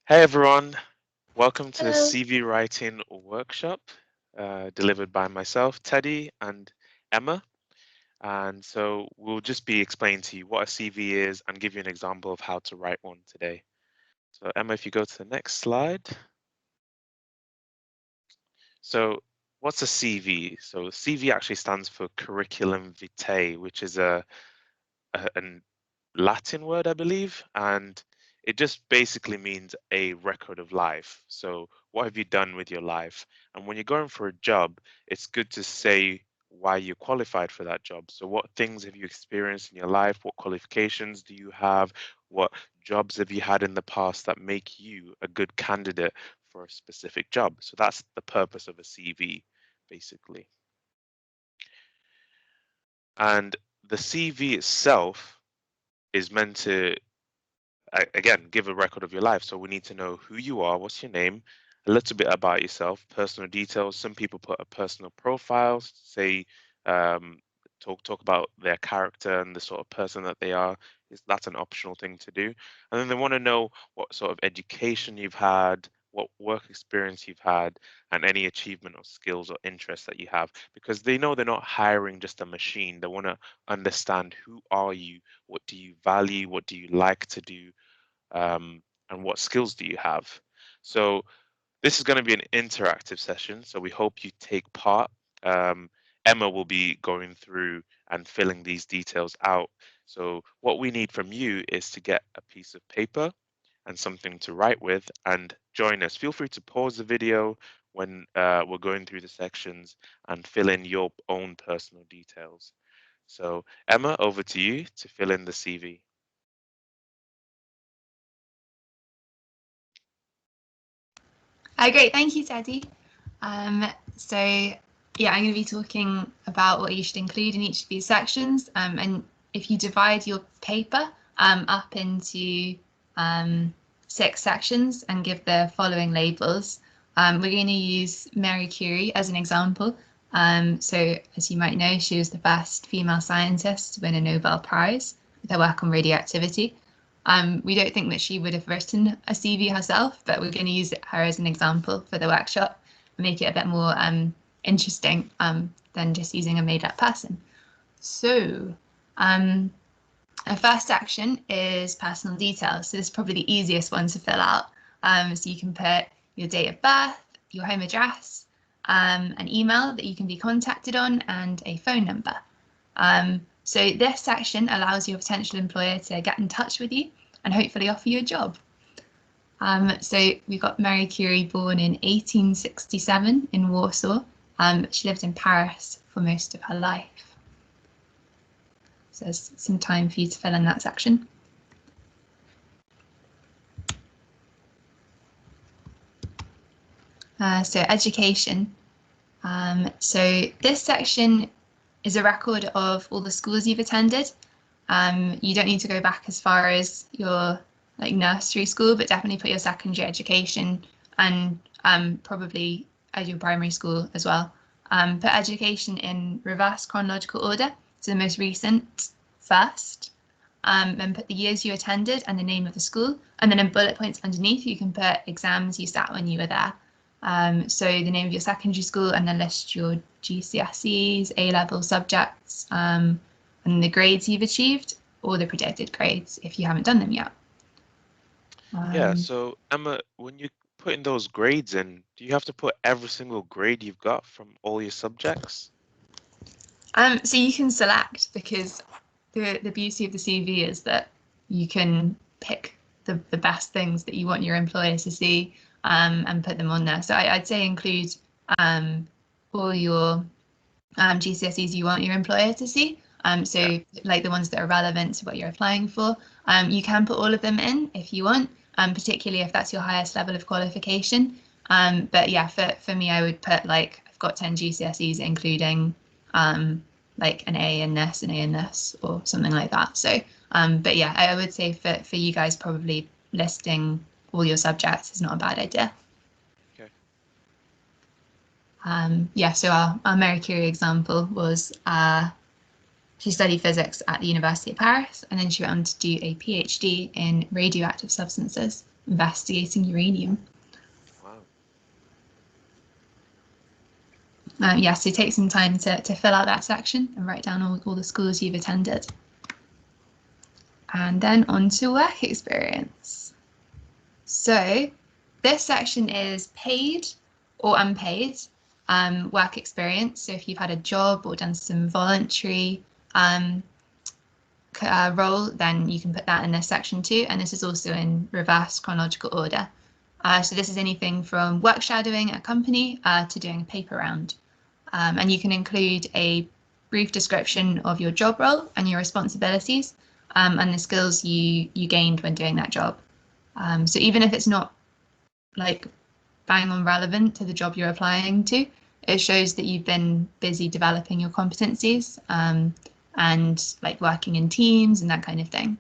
Hey everyone, welcome to the Hello. CV writing workshop delivered by myself, Teddy, and Emma. And so we'll just be explaining to you what a CV is and give you an example of how to write one today. So Emma, if you go to the next slide. So what's a CV? So CV actually stands for curriculum vitae, which is a Latin word, I believe, and it just basically means a record of life. So, what have you done with your life? And when you're going for a job, it's good to say why you qualified for that job. So, what things have you experienced in your life? What qualifications do you have? What jobs have you had in the past that make you a good candidate for a specific job? So, that's the purpose of a CV, basically. And the CV itself is meant to again, give a record of your life. So we need to know who you are, what's your name, a little bit about yourself, personal details. Some people put a personal profile, say, um, talk about their character and the sort of person that they are. That's an optional thing to do. And then they want to know what sort of education you've had, what work experience you've had, and any achievement or skills or interests that you have, because they know they're not hiring just a machine. They want to understand who are you, what do you value, what do you like to do, and what skills do you have? So this is going to be an interactive session, so we hope you take part. Um, Emma will be going through and filling these details out. So what we need from you is to get a piece of paper and something to write with and join us. Feel free to pause the video when we're going through the sections and fill in your own personal details. So Emma, over to you to fill in the CV. Great, thank you, Teddy. So, yeah, I'm going to be talking about what you should include in each of these sections. And if you divide your paper up into um, 6 sections and give the following labels, we're going to use Mary Curie as an example. So, as you might know, she was the first female scientist to win a Nobel Prize with her work on radioactivity. We don't think that she would have written a CV herself, but we're going to use her as an example for the workshop and make it a bit more interesting than just using a made-up person. So, um, our first section is personal details. So this is probably the easiest one to fill out. So you can put your date of birth, your home address, an email that you can be contacted on, and a phone number. So this section allows your potential employer to get in touch with you and hopefully offer you a job. So we've got Marie Curie, born in 1867 in Warsaw. She lived in Paris for most of her life. So there's some time for you to fill in that section. So education. So this section is a record of all the schools you've attended. You don't need to go back as far as your nursery school, but definitely put your secondary education and probably as your primary school as well. Put education in reverse chronological order, so the most recent first, and put the years you attended and the name of the school, and then in bullet points underneath you can put exams you sat when you were there. So the name of your secondary school, and then list your GCSEs, A-level subjects, and the grades you've achieved, or the predicted grades if you haven't done them yet. Yeah, so Emma, when you putting those grades in, do you have to put every single grade you've got from all your subjects? So you can select, because the beauty of the CV is that you can pick the best things that you want your employer to see and put them on there. So I'd say include all your GCSEs you want your employer to see. Yeah, So like the ones that are relevant to what you're applying for. You can put all of them in if you want, particularly if that's your highest level of qualification. But yeah, for me, I would put I've got 10 GCSEs, including like an A in this, an A in this, or something like that. So, but yeah, I would say for you guys, probably listing all your subjects is not a bad idea. okay. Yeah, so our Marie Curie example was she studied physics at the University of Paris, and then she went on to do a PhD in radioactive substances investigating uranium. Wow. Yeah, so take some time to fill out that section and write down all the schools you've attended. And then on to work experience. So this section is paid or unpaid work experience. So if you've had a job or done some voluntary role, then you can put that in this section too. And this is also in reverse chronological order. So this is anything from work shadowing at a company to doing a paper round. And you can include a brief description of your job role and your responsibilities and the skills you gained when doing that job. So even if it's not like bang on relevant to the job you're applying to, it shows that you've been busy developing your competencies and like working in teams and that kind of thing.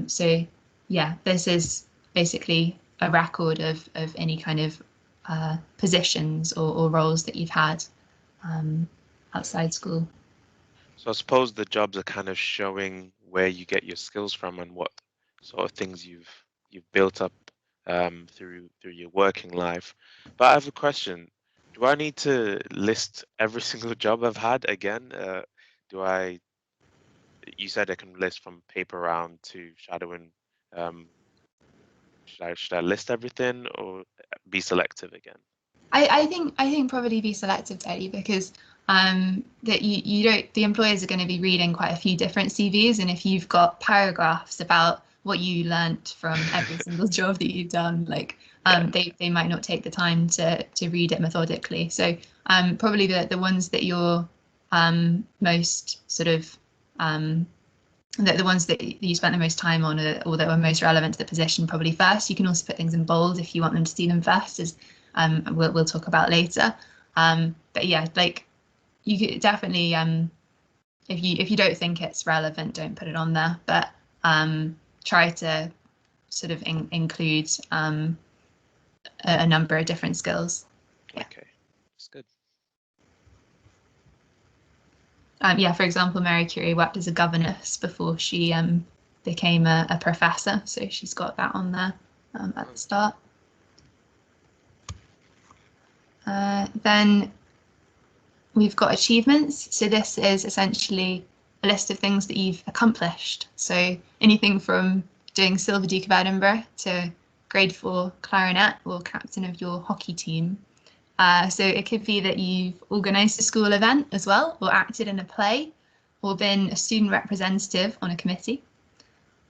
So yeah, this is basically a record of any kind of positions or roles that you've had outside school. So I suppose the jobs are kind of showing where you get your skills from and what sort of things you've built up through your working life. But I have a question. Do I need to list every single job I've had again? Do I? You said I can list from paper round to shadowing. Should I list everything or be selective again? I think probably be selective, Teddy, because that you don't, the employers are going to be reading quite a few different CVs, and if you've got paragraphs about what you learnt from every single job that you've done, like they might not take the time to read it methodically. So probably the ones that you're most sort of the ones that you spent the most time on or that were most relevant to the position probably first. You can also put things in bold if you want them to see them first, as we'll talk about later. But yeah, like you could definitely if you don't think it's relevant, don't put it on there. But try to sort of include a number of different skills. Yeah. Okay, that's good. Yeah, for example, Marie Curie worked as a governess before she became a professor, so she's got that on there at the start. Then we've got achievements. So this is essentially a list of things that you've accomplished. So anything from doing Silver Duke of Edinburgh to grade 4 clarinet or captain of your hockey team. So it could be that you've organised a school event as well, or acted in a play, or been a student representative on a committee.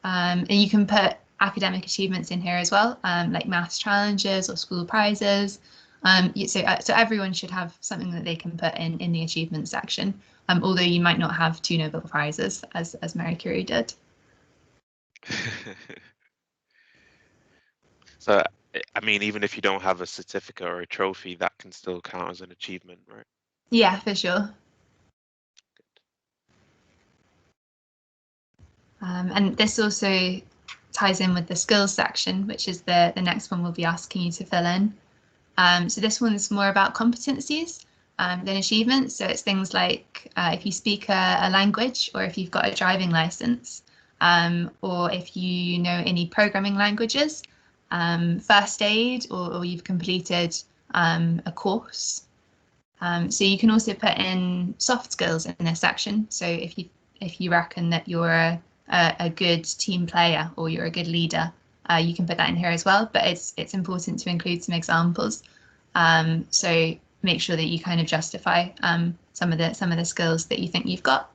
And you can put academic achievements in here as well, like maths challenges or school prizes. So everyone should have something that they can put in the achievement section, although you might not have 2 Nobel Prizes as Marie Curie did. So, I mean, even if you don't have a certificate or a trophy, that can still count as an achievement, right? Yeah, for sure. And this also ties in with the skills section, which is the next one we'll be asking you to fill in. So this one's more about competencies than achievements. So it's things like if you speak a language, or if you've got a driving license, or if you know any programming languages, first aid, or you've completed a course. So you can also put in soft skills in this section. So if you reckon that you're a good team player or you're a good leader, you can put that in here as well. But it's important to include some examples. So make sure that you kind of justify some of the skills that you think you've got.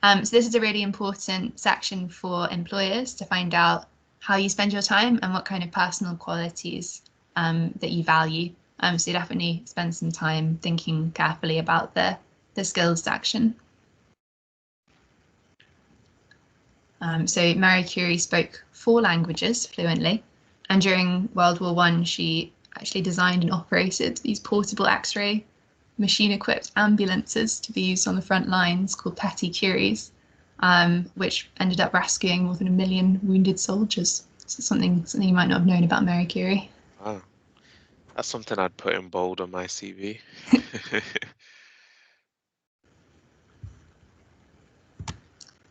So this is a really important section for employers to find out how you spend your time and what kind of personal qualities that you value. So definitely spend some time thinking carefully about the skills section. So Marie Curie spoke 4 languages fluently, and during World War I, she actually designed and operated these portable X-ray machine-equipped ambulances to be used on the front lines called Petit Curies, which ended up rescuing more than 1 million wounded soldiers. So something you might not have known about Marie Curie. Wow, that's something I'd put in bold on my CV.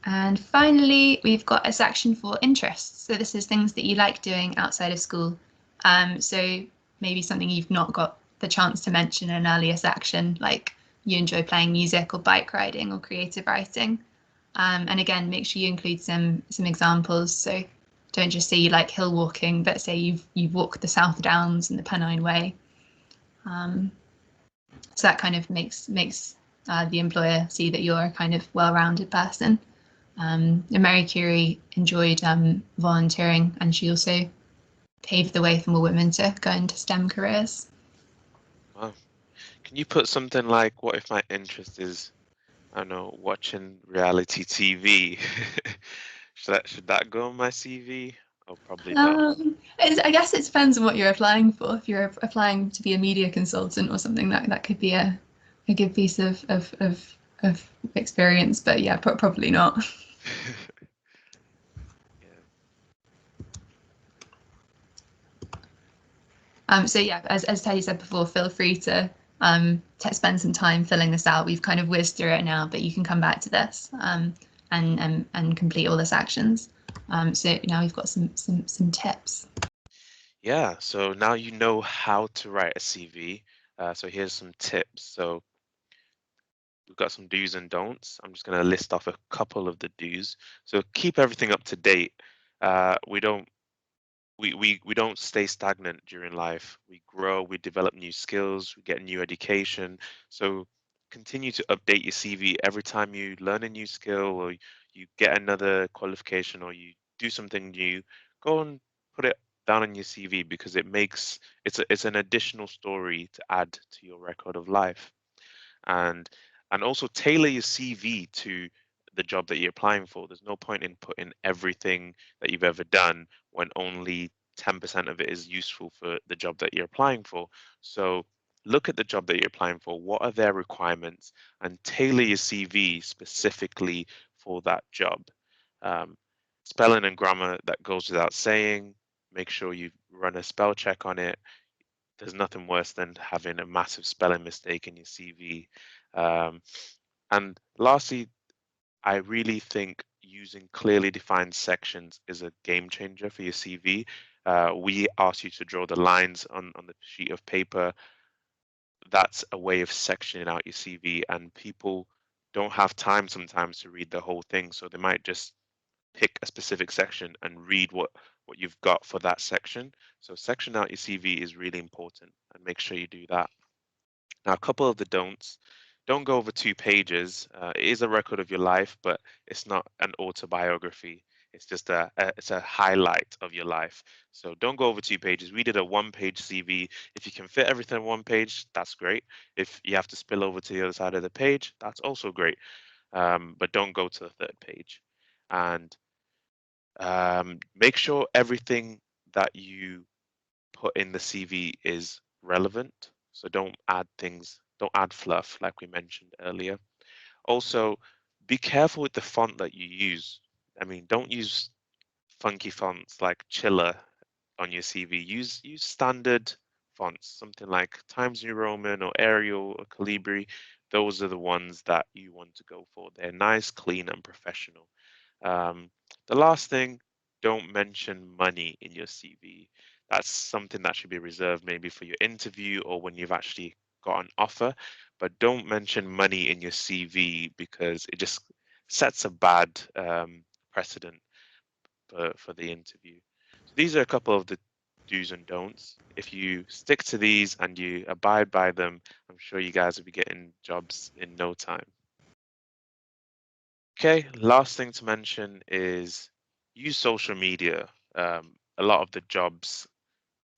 And finally, we've got a section for interests. So this is things that you like doing outside of school. So maybe something you've not got the chance to mention in an earlier section, like you enjoy playing music or bike riding or creative writing. And again, make sure you include some examples. So don't just say you like hill walking, but say you've walked the South Downs and the Pennine Way. So that kind of makes the employer see that you're a kind of well-rounded person. And Marie Curie enjoyed volunteering, and she also paved the way for more women to go into STEM careers. Wow. Can you put something like, what if my interest is, I don't know, watching reality TV? Should that go on my CV? Oh, probably not. I guess it depends on what you're applying for. If you're applying to be a media consultant or something, that could be a good piece of experience. But yeah, probably not. Yeah. So yeah, as Teddy said before, feel free to spend some time filling this out. We've kind of whizzed through it now, but you can come back to this and complete all the sections. So now we've got some tips. Yeah, so now you know how to write a CV. So here's some tips. So we've got some do's and don'ts. I'm just going to list off a couple of the do's. So keep everything up to date. We don't stay stagnant during life. We grow, we develop new skills, we get new education. So continue to update your CV every time you learn a new skill or you get another qualification or you do something new. Go and put it down on your CV because it's an additional story to add to your record of life. And also tailor your CV to the job that you're applying for. There's no point in putting everything that you've ever done when only 10% of it is useful for the job that you're applying for. So look at the job that you're applying for. What are their requirements? And tailor your CV specifically for that job. Um, Spelling and grammar, that goes without saying. Make sure you run a spell check on it. There's nothing worse than having a massive spelling mistake in your CV. Um, and lastly, I really think using clearly defined sections is a game changer for your CV. We ask you to draw the lines on the sheet of paper. That's a way of sectioning out your CV, and people don't have time sometimes to read the whole thing, so they might just pick a specific section and read what you've got for that section. So section out your CV is really important, and make sure you do that. Now, a couple of the don'ts. Don't go over 2 pages. It is a record of your life, but it's not an autobiography. It's just it's a highlight of your life. So don't go over 2 pages. We did a 1 page CV. If you can fit everything on 1 page, that's great. If you have to spill over to the other side of the page, that's also great. But don't go to the third page. And make sure everything that you put in the CV is relevant. So don't add fluff like we mentioned earlier. Also, be careful with the font that you use. I mean, don't use funky fonts like Chiller on your CV. Use standard fonts, something like Times New Roman or Arial or Calibri. Those are the ones that you want to go for. They're nice, clean, and professional. The last thing, don't mention money in your CV. That's something that should be reserved maybe for your interview or when you've actually got an offer. But don't mention money in your CV because it just sets a bad precedent for the interview. So these are a couple of the do's and don'ts. If you stick to these and you abide by them, I'm sure you guys will be getting jobs in no time. Okay, last thing to mention is use social media. A lot of the jobs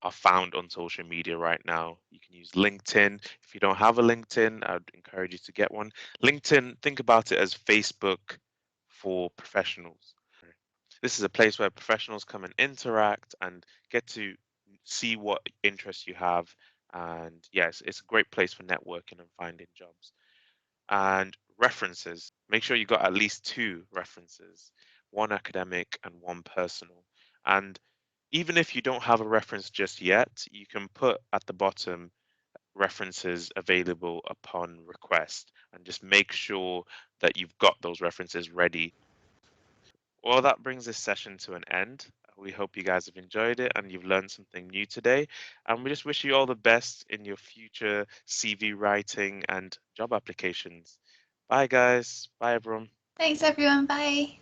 are found on social media right now. You can use LinkedIn. If you don't have a LinkedIn, I'd encourage you to get one. LinkedIn, think about it as Facebook for professionals. This is a place where professionals come and interact and get to see what interests you have. And yes, it's a great place for networking and finding jobs. And references, make sure you got at least 2 references, one academic and one personal. And even if you don't have a reference just yet, you can put at the bottom references available upon request and just make sure that you've got those references ready Well, that brings this session to an end. We hope you guys have enjoyed it and you've learned something new today. And we just wish you all the best in your future CV writing and job applications. Bye, guys. Bye, everyone. Thanks, everyone. Bye.